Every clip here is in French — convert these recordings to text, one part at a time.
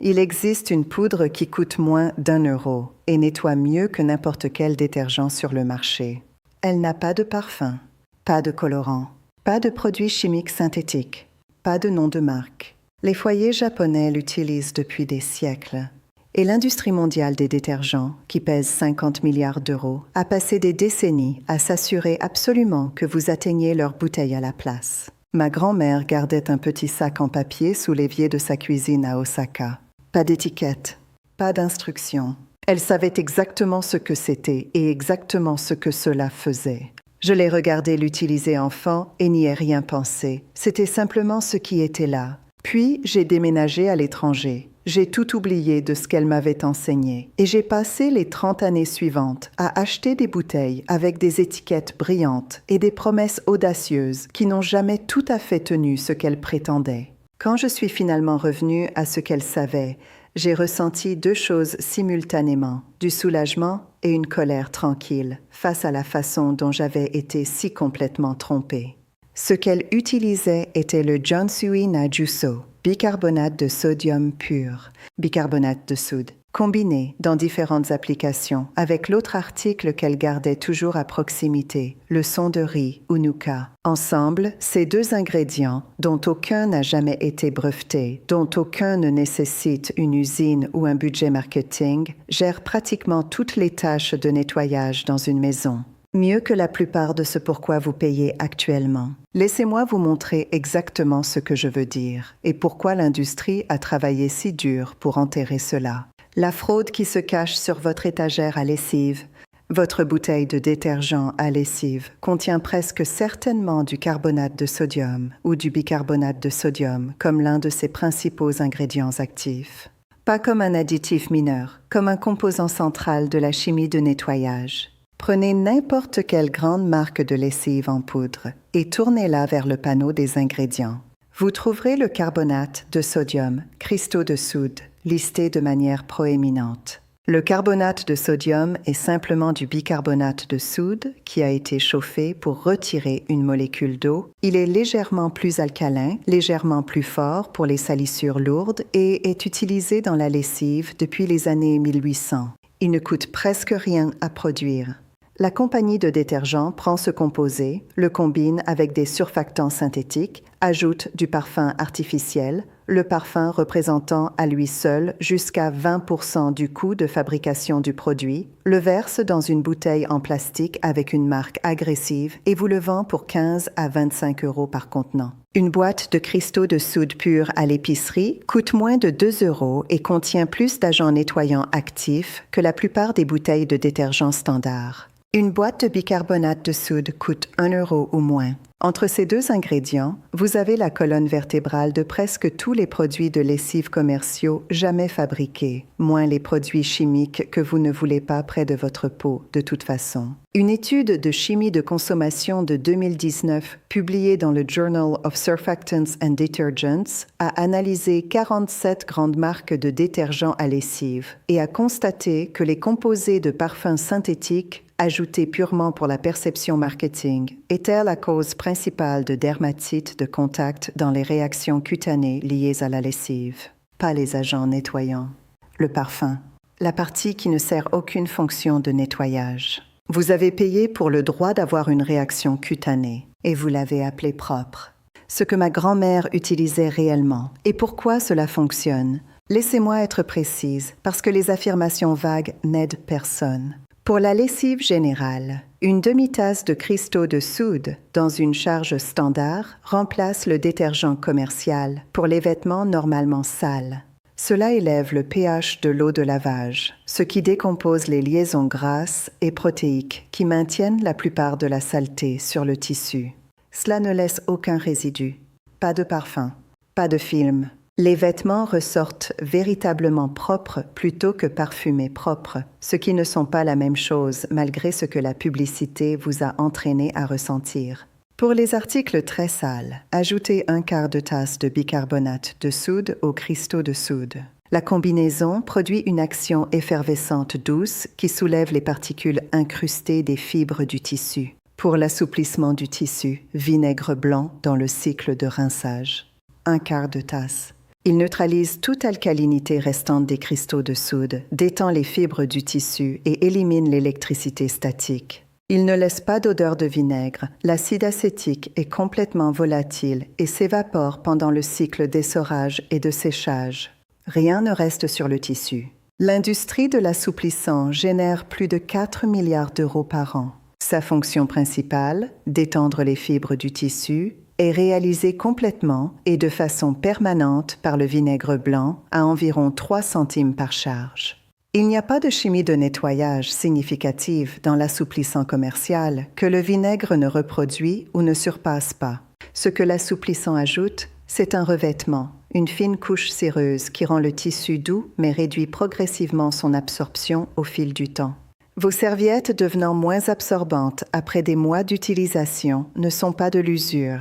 Il existe une poudre qui coûte moins d'1 € et nettoie mieux que n'importe quel détergent sur le marché. Elle n'a pas de parfum, pas de colorant, pas de produits chimiques synthétiques, pas de nom de marque. Les foyers japonais l'utilisent depuis des siècles. Et l'industrie mondiale des détergents, qui pèse 50 milliards d'euros, a passé des décennies à s'assurer absolument que vous atteigniez leur bouteille à la place. Ma grand-mère gardait un petit sac en papier sous l'évier de sa cuisine à Osaka. Pas d'étiquette, pas d'instructions. Elle savait exactement ce que c'était et exactement ce que cela faisait. Je l'ai regardé l'utiliser enfant et n'y ai rien pensé. C'était simplement ce qui était là. Puis, j'ai déménagé à l'étranger. J'ai tout oublié de ce qu'elle m'avait enseigné. Et j'ai passé les 30 années suivantes à acheter des bouteilles avec des étiquettes brillantes et des promesses audacieuses qui n'ont jamais tout à fait tenu ce qu'elle prétendait. Quand je suis finalement revenue à ce qu'elle savait, j'ai ressenti 2 choses simultanément, du soulagement et une colère tranquille face à la façon dont j'avais été si complètement trompée. Ce qu'elle utilisait était le Johnsui Najuso, bicarbonate de sodium pur, bicarbonate de soude, combiné dans différentes applications avec l'autre article qu'elle gardait toujours à proximité, le son de riz ou nuka. Ensemble, ces 2 ingrédients, dont aucun n'a jamais été breveté, dont aucun ne nécessite une usine ou un budget marketing, gèrent pratiquement toutes les tâches de nettoyage dans une maison. Mieux que la plupart de ce pourquoi vous payez actuellement. Laissez-moi vous montrer exactement ce que je veux dire et pourquoi l'industrie a travaillé si dur pour enterrer cela. La fraude qui se cache sur votre étagère à lessive, votre bouteille de détergent à lessive contient presque certainement du carbonate de sodium ou du bicarbonate de sodium comme l'un de ses principaux ingrédients actifs. Pas comme un additif mineur, comme un composant central de la chimie de nettoyage. Prenez n'importe quelle grande marque de lessive en poudre et tournez-la vers le panneau des ingrédients. Vous trouverez le carbonate de sodium, cristaux de soude, listé de manière proéminente. Le carbonate de sodium est simplement du bicarbonate de soude qui a été chauffé pour retirer une molécule d'eau. Il est légèrement plus alcalin, légèrement plus fort pour les salissures lourdes et est utilisé dans la lessive depuis les années 1800. Il ne coûte presque rien à produire. La compagnie de détergents prend ce composé, le combine avec des surfactants synthétiques, ajoute du parfum artificiel, le parfum représentant à lui seul jusqu'à 20% du coût de fabrication du produit, le verse dans une bouteille en plastique avec une marque agressive et vous le vend pour 15 à 25 € par contenant. Une boîte de cristaux de soude pure à l'épicerie coûte moins de 2 € et contient plus d'agents nettoyants actifs que la plupart des bouteilles de détergents standards. Une boîte de bicarbonate de soude coûte 1 € ou moins. Entre ces 2 ingrédients, vous avez la colonne vertébrale de presque tous les produits de lessive commerciaux jamais fabriqués, moins les produits chimiques que vous ne voulez pas près de votre peau de toute façon. Une étude de chimie de consommation de 2019, publiée dans le Journal of Surfactants and Detergents, a analysé 47 grandes marques de détergents à lessive et a constaté que les composés de parfums synthétiques ajoutés purement pour la perception marketing, étaient la cause principale de dermatite de contact dans les réactions cutanées liées à la lessive. Pas les agents nettoyants. Le parfum. La partie qui ne sert aucune fonction de nettoyage. Vous avez payé pour le droit d'avoir une réaction cutanée et vous l'avez appelé propre. Ce que ma grand-mère utilisait réellement. Et pourquoi cela fonctionne? Laissez-moi être précise, parce que les affirmations vagues n'aident personne. Pour la lessive générale, une demi-tasse de cristaux de soude dans une charge standard remplace le détergent commercial pour les vêtements normalement sales. Cela élève le pH de l'eau de lavage, ce qui décompose les liaisons grasses et protéiques qui maintiennent la plupart de la saleté sur le tissu. Cela ne laisse aucun résidu, pas de parfum, pas de film. Les vêtements ressortent véritablement propres plutôt que parfumés propres, ce qui ne sont pas la même chose malgré ce que la publicité vous a entraîné à ressentir. Pour les articles très sales, ajoutez 1/4 de tasse de bicarbonate de soude aux cristaux de soude. La combinaison produit une action effervescente douce qui soulève les particules incrustées des fibres du tissu. Pour l'assouplissement du tissu, vinaigre blanc dans le cycle de rinçage. 1/4 de tasse. Il neutralise toute alcalinité restante des cristaux de soude, détend les fibres du tissu et élimine l'électricité statique. Il ne laisse pas d'odeur de vinaigre. L'acide acétique est complètement volatile et s'évapore pendant le cycle d'essorage et de séchage. Rien ne reste sur le tissu. L'industrie de l'assouplissant génère plus de 4 milliards d'euros par an. Sa fonction principale, détendre les fibres du tissu, est réalisée complètement et de façon permanente par le vinaigre blanc à environ 3 centimes par charge. Il n'y a pas de chimie de nettoyage significative dans l'assouplissant commercial que le vinaigre ne reproduit ou ne surpasse pas. Ce que l'assouplissant ajoute, c'est un revêtement, une fine couche céreuse qui rend le tissu doux mais réduit progressivement son absorption au fil du temps. Vos serviettes devenant moins absorbantes après des mois d'utilisation ne sont pas de l'usure.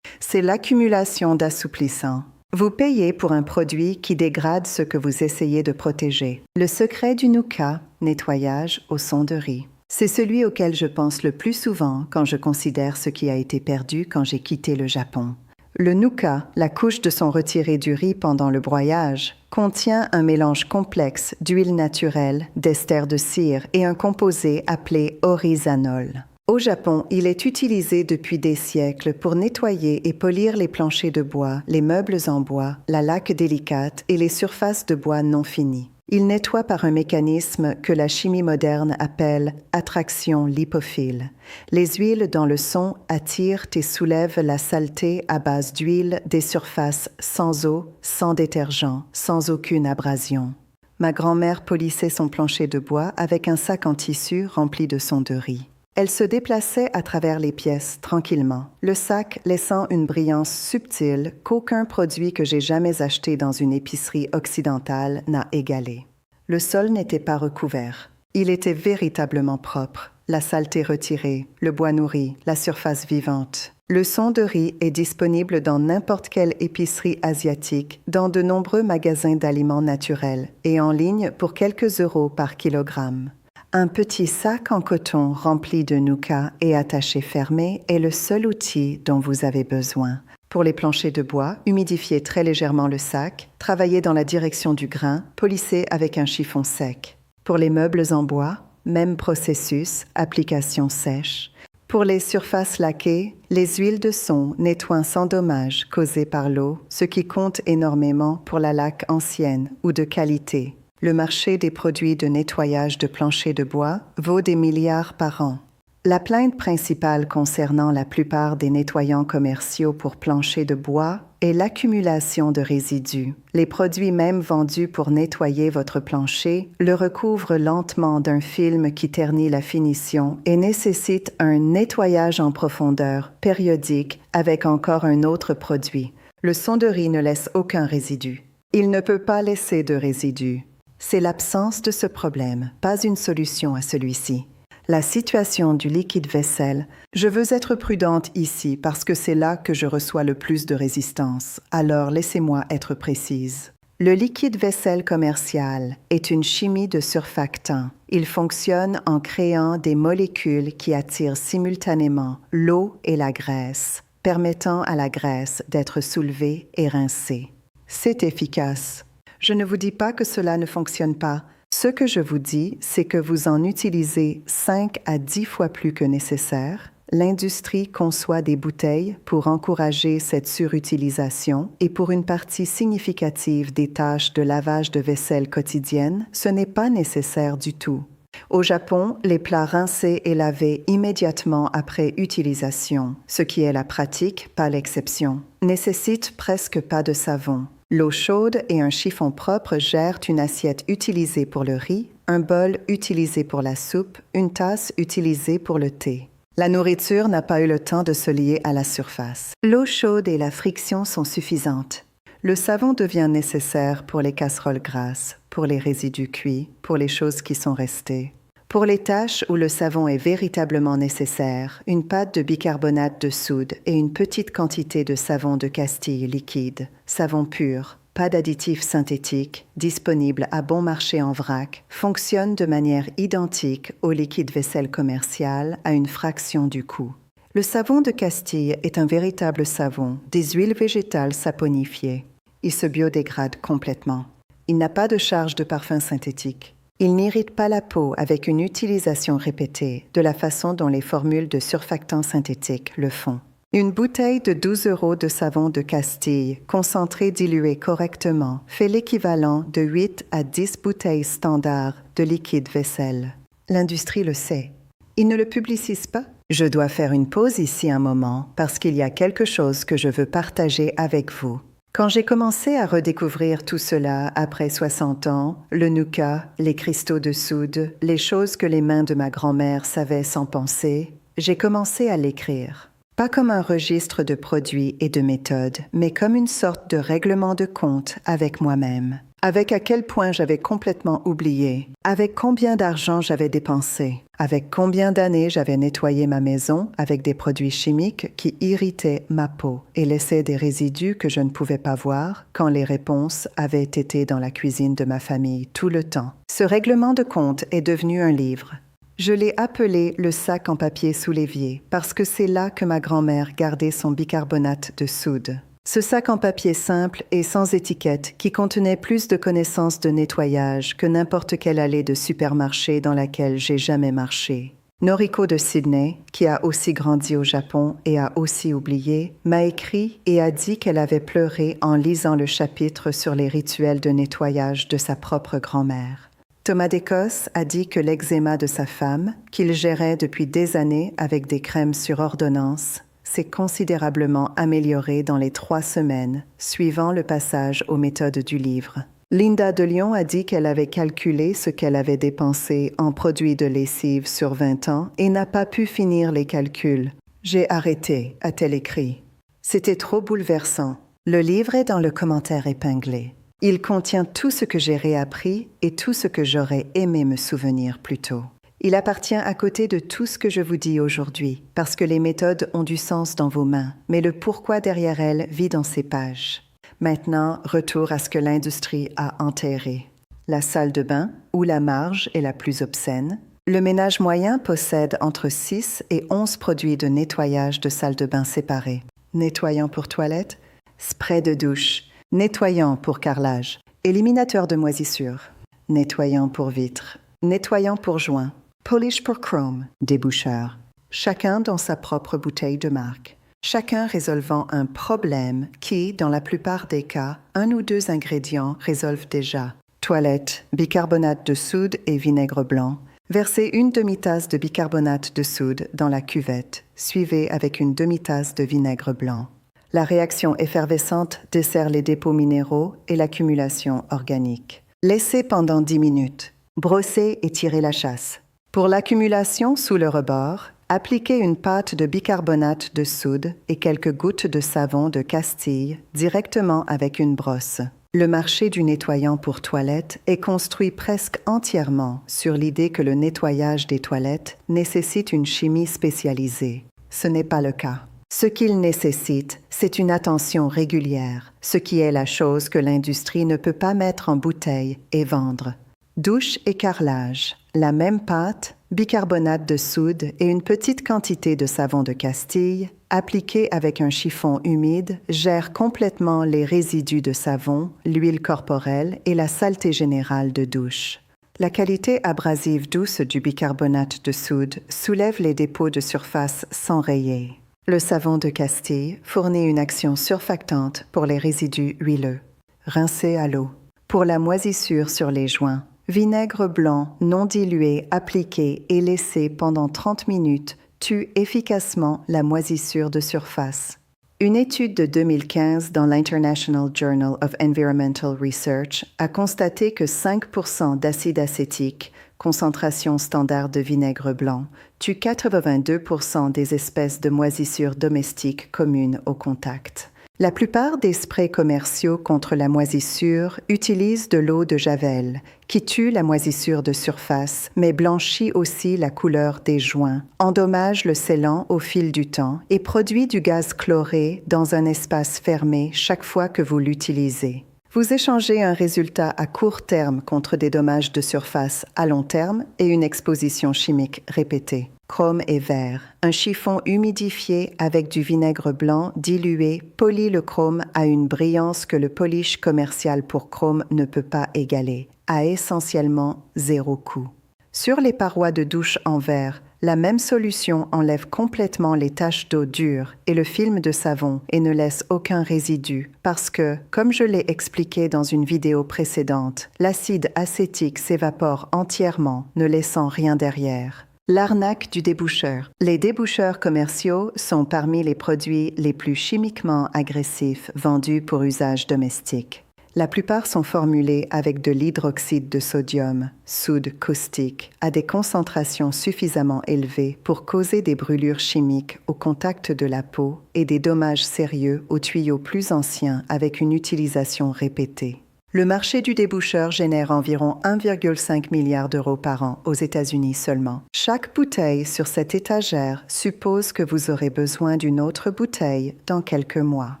C'est l'accumulation d'assouplissant. Vous payez pour un produit qui dégrade ce que vous essayez de protéger. Le secret du Nuka, nettoyage au son de riz. C'est celui auquel je pense le plus souvent quand je considère ce qui a été perdu quand j'ai quitté le Japon. Le Nuka, la couche de son retiré du riz pendant le broyage, contient un mélange complexe d'huile naturelle, d'ester de cire et un composé appelé oryzanol. Au Japon, il est utilisé depuis des siècles pour nettoyer et polir les planchers de bois, les meubles en bois, la laque délicate et les surfaces de bois non finies. Il nettoie par un mécanisme que la chimie moderne appelle attraction lipophile. Les huiles dans le son attirent et soulèvent la saleté à base d'huile des surfaces sans eau, sans détergent, sans aucune abrasion. Ma grand-mère polissait son plancher de bois avec un sac en tissu rempli de son de riz. Elle se déplaçait à travers les pièces tranquillement, le sac laissant une brillance subtile qu'aucun produit que j'ai jamais acheté dans une épicerie occidentale n'a égalé. Le sol n'était pas recouvert. Il était véritablement propre, la saleté retirée, le bois nourri, la surface vivante. Le son de riz est disponible dans n'importe quelle épicerie asiatique, dans de nombreux magasins d'aliments naturels et en ligne pour quelques euros par kilogramme. Un petit sac en coton rempli de Nuka et attaché fermé est le seul outil dont vous avez besoin. Pour les planchers de bois, humidifiez très légèrement le sac, travaillez dans la direction du grain, polissez avec un chiffon sec. Pour les meubles en bois, même processus, application sèche. Pour les surfaces laquées, les huiles de son nettoient sans dommage causés par l'eau, ce qui compte énormément pour la laque ancienne ou de qualité. Le marché des produits de nettoyage de planchers de bois vaut des milliards par an. La plainte principale concernant la plupart des nettoyants commerciaux pour planchers de bois est l'accumulation de résidus. Les produits même vendus pour nettoyer votre plancher le recouvrent lentement d'un film qui ternit la finition et nécessite un nettoyage en profondeur, périodique, avec encore un autre produit. Le son de riz ne laisse aucun résidu. Il ne peut pas laisser de résidus. C'est l'absence de ce problème, pas une solution à celui-ci. La situation du liquide vaisselle, je veux être prudente ici parce que c'est là que je reçois le plus de résistance, alors laissez-moi être précise. Le liquide vaisselle commercial est une chimie de surfactant. Il fonctionne en créant des molécules qui attirent simultanément l'eau et la graisse, permettant à la graisse d'être soulevée et rincée. C'est efficace. Je ne vous dis pas que cela ne fonctionne pas. Ce que je vous dis, c'est que vous en utilisez 5 à 10 fois plus que nécessaire. L'industrie conçoit des bouteilles pour encourager cette surutilisation et pour une partie significative des tâches de lavage de vaisselle quotidienne, ce n'est pas nécessaire du tout. Au Japon, les plats rincés et lavés immédiatement après utilisation, ce qui est la pratique, pas l'exception, nécessitent presque pas de savon. L'eau chaude et un chiffon propre gèrent une assiette utilisée pour le riz, un bol utilisé pour la soupe, une tasse utilisée pour le thé. La nourriture n'a pas eu le temps de se lier à la surface. L'eau chaude et la friction sont suffisantes. Le savon devient nécessaire pour les casseroles grasses, pour les résidus cuits, pour les choses qui sont restées. Pour les tâches où le savon est véritablement nécessaire, une pâte de bicarbonate de soude et une petite quantité de savon de Castille liquide, savon pur, pas d'additifs synthétiques, disponible à bon marché en vrac, fonctionnent de manière identique au liquide vaisselle commercial à une fraction du coût. Le savon de Castille est un véritable savon, des huiles végétales saponifiées. Il se biodégrade complètement. Il n'a pas de charge de parfum synthétique. Il n'irrite pas la peau avec une utilisation répétée de la façon dont les formules de surfactants synthétiques le font. Une bouteille de 12 € de savon de Castille, concentré dilué correctement, fait l'équivalent de 8 à 10 bouteilles standards de liquide vaisselle. L'industrie le sait. Ils ne le publicisent pas. Je dois faire une pause ici un moment parce qu'il y a quelque chose que je veux partager avec vous. Quand j'ai commencé à redécouvrir tout cela après 60 ans, le nougat, les cristaux de soude, les choses que les mains de ma grand-mère savaient sans penser, j'ai commencé à l'écrire. Pas comme un registre de produits et de méthodes, mais comme une sorte de règlement de compte avec moi-même. Avec à quel point j'avais complètement oublié, avec combien d'argent j'avais dépensé, avec combien d'années j'avais nettoyé ma maison avec des produits chimiques qui irritaient ma peau et laissaient des résidus que je ne pouvais pas voir quand les réponses avaient été dans la cuisine de ma famille tout le temps. Ce règlement de compte est devenu un livre. Je l'ai appelé le sac en papier sous l'évier parce que c'est là que ma grand-mère gardait son bicarbonate de soude. Ce sac en papier simple et sans étiquette qui contenait plus de connaissances de nettoyage que n'importe quelle allée de supermarché dans laquelle j'ai jamais marché. Noriko de Sydney, qui a aussi grandi au Japon et a aussi oublié, m'a écrit et a dit qu'elle avait pleuré en lisant le chapitre sur les rituels de nettoyage de sa propre grand-mère. Thomas d'Écosse a dit que l'eczéma de sa femme, qu'il gérait depuis des années avec des crèmes sur ordonnance, s'est considérablement amélioré dans les 3 semaines, suivant le passage aux méthodes du livre. Linda de Lyon a dit qu'elle avait calculé ce qu'elle avait dépensé en produits de lessive sur 20 ans et n'a pas pu finir les calculs. « J'ai arrêté », a-t-elle écrit. C'était trop bouleversant. Le livre est dans le commentaire épinglé. Il contient tout ce que j'ai réappris et tout ce que j'aurais aimé me souvenir plus tôt. Il appartient à côté de tout ce que je vous dis aujourd'hui, parce que les méthodes ont du sens dans vos mains, mais le pourquoi derrière elles vit dans ces pages. Maintenant, retour à ce que l'industrie a enterré. La salle de bain, où la marge est la plus obscène. Le ménage moyen possède entre 6 et 11 produits de nettoyage de salle de bain séparés. Nettoyant pour toilette, spray de douche, nettoyant pour carrelage, éliminateur de moisissures, nettoyant pour vitres, nettoyant pour joints, polish pour chrome, déboucheur. Chacun dans sa propre bouteille de marque. Chacun résolvant un problème qui, dans la plupart des cas, 1 ou 2 ingrédients résolvent déjà. Toilette, bicarbonate de soude et vinaigre blanc. Versez une demi-tasse de bicarbonate de soude dans la cuvette, suivez avec une demi-tasse de vinaigre blanc. La réaction effervescente dessert les dépôts minéraux et l'accumulation organique. Laissez pendant 10 minutes. Brossez et tirez la chasse. Pour l'accumulation sous le rebord, appliquez une pâte de bicarbonate de soude et quelques gouttes de savon de Castille directement avec une brosse. Le marché du nettoyant pour toilettes est construit presque entièrement sur l'idée que le nettoyage des toilettes nécessite une chimie spécialisée. Ce n'est pas le cas. Ce qu'il nécessite, c'est une attention régulière, ce qui est la chose que l'industrie ne peut pas mettre en bouteille et vendre. Douche et carrelage, la même pâte, bicarbonate de soude et une petite quantité de savon de Castille, appliqué avec un chiffon humide, gère complètement les résidus de savon, l'huile corporelle et la saleté générale de douche. La qualité abrasive douce du bicarbonate de soude soulève les dépôts de surface sans rayer. Le savon de Castille fournit une action surfactante pour les résidus huileux. Rincez à l'eau. Pour la moisissure sur les joints, vinaigre blanc non dilué appliqué et laissé pendant 30 minutes tue efficacement la moisissure de surface. Une étude de 2015 dans l'International Journal of Environmental Research a constaté que 5% d'acide acétique, concentration standard de vinaigre blanc, tue 82% des espèces de moisissures domestiques communes au contact. La plupart des sprays commerciaux contre la moisissure utilisent de l'eau de javel, qui tue la moisissure de surface, mais blanchit aussi la couleur des joints, endommage le scellant au fil du temps et produit du gaz chloré dans un espace fermé chaque fois que vous l'utilisez. Vous échangez un résultat à court terme contre des dommages de surface à long terme et une exposition chimique répétée. chrome et vert. Un chiffon humidifié avec du vinaigre blanc dilué polit le chrome à une brillance que le polish commercial pour chrome ne peut pas égaler, à essentiellement 0 coût. Sur les parois de douche en verre, la même solution enlève complètement les taches d'eau dure et le film de savon et ne laisse aucun résidu parce que, comme je l'ai expliqué dans une vidéo précédente, l'acide acétique s'évapore entièrement, ne laissant rien derrière. L'arnaque du déboucheur. Les déboucheurs commerciaux sont parmi les produits les plus chimiquement agressifs vendus pour usage domestique. La plupart sont formulés avec de l'hydroxyde de sodium, soude caustique, à des concentrations suffisamment élevées pour causer des brûlures chimiques au contact de la peau et des dommages sérieux aux tuyaux plus anciens avec une utilisation répétée. Le marché du déboucheur génère environ 1,5 milliard d'euros par an aux États-Unis seulement. Chaque bouteille sur cette étagère suppose que vous aurez besoin d'une autre bouteille dans quelques mois.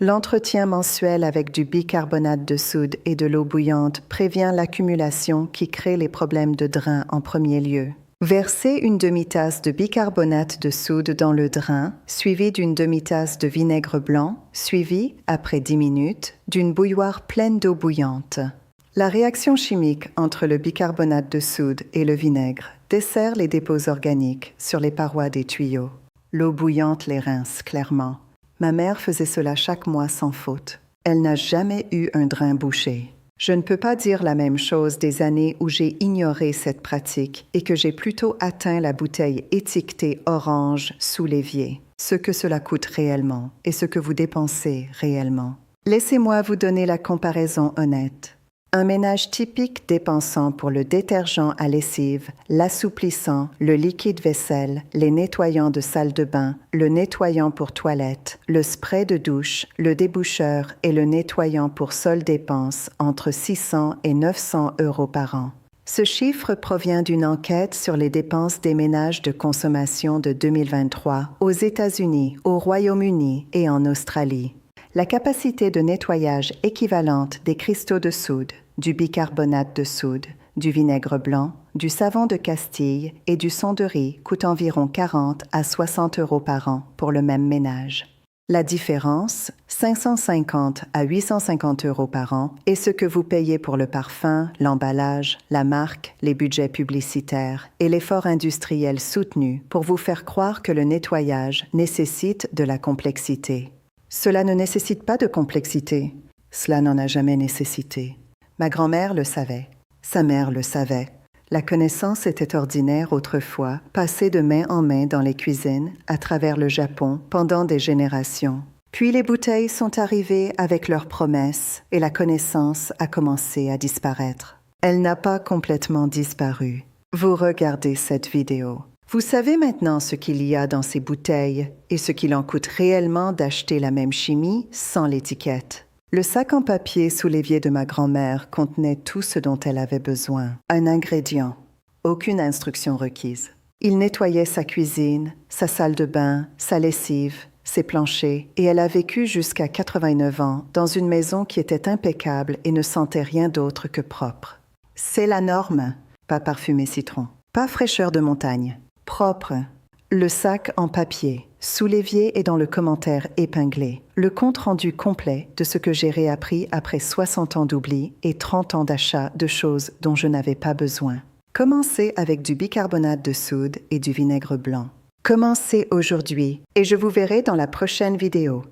L'entretien mensuel avec du bicarbonate de soude et de l'eau bouillante prévient l'accumulation qui crée les problèmes de drain en premier lieu. Versez une demi-tasse de bicarbonate de soude dans le drain, suivi d'une demi-tasse de vinaigre blanc, suivi, après 10 minutes, d'une bouilloire pleine d'eau bouillante. La réaction chimique entre le bicarbonate de soude et le vinaigre dessert les dépôts organiques sur les parois des tuyaux. L'eau bouillante les rince clairement. Ma mère faisait cela chaque mois sans faute. Elle n'a jamais eu un drain bouché. Je ne peux pas dire la même chose des années où j'ai ignoré cette pratique et que j'ai plutôt atteint la bouteille étiquetée orange sous l'évier, ce que cela coûte réellement et ce que vous dépensez réellement. Laissez-moi vous donner la comparaison honnête. Un ménage typique dépensant pour le détergent à lessive, l'assouplissant, le liquide vaisselle, les nettoyants de salle de bain, le nettoyant pour toilette, le spray de douche, le déboucheur et le nettoyant pour sol dépense entre 600 et 900 euros par an. Ce chiffre provient d'une enquête sur les dépenses des ménages de consommation de 2023 aux États-Unis, au Royaume-Uni et en Australie. La capacité de nettoyage équivalente des cristaux de soude, du bicarbonate de soude, du vinaigre blanc, du savon de Castille et du son de riz coûte environ 40 à 60 euros par an pour le même ménage. La différence, 550 à 850 euros par an, est ce que vous payez pour le parfum, l'emballage, la marque, les budgets publicitaires et l'effort industriel soutenu pour vous faire croire que le nettoyage nécessite de la complexité. Cela ne nécessite pas de complexité. Cela n'en a jamais nécessité. Ma grand-mère le savait. Sa mère le savait. La connaissance était ordinaire autrefois, passée de main en main dans les cuisines, à travers le Japon, pendant des générations. Puis les bouteilles sont arrivées avec leurs promesses et la connaissance a commencé à disparaître. Elle n'a pas complètement disparu. Vous regardez cette vidéo. Vous savez maintenant ce qu'il y a dans ces bouteilles et ce qu'il en coûte réellement d'acheter la même chimie sans l'étiquette. Le sac en papier sous l'évier de ma grand-mère contenait tout ce dont elle avait besoin. Un ingrédient. Aucune instruction requise. Il nettoyait sa cuisine, sa salle de bain, sa lessive, ses planchers, et elle a vécu jusqu'à 89 ans dans une maison qui était impeccable et ne sentait rien d'autre que propre. C'est la norme. Pas parfumé citron. Pas fraîcheur de montagne. Propre. Le sac en papier. Sous l'évier et dans le commentaire épinglé. Le compte-rendu complet de ce que j'ai réappris après 60 ans d'oubli et 30 ans d'achat de choses dont je n'avais pas besoin. Commencez avec du bicarbonate de soude et du vinaigre blanc. Commencez aujourd'hui et je vous verrai dans la prochaine vidéo.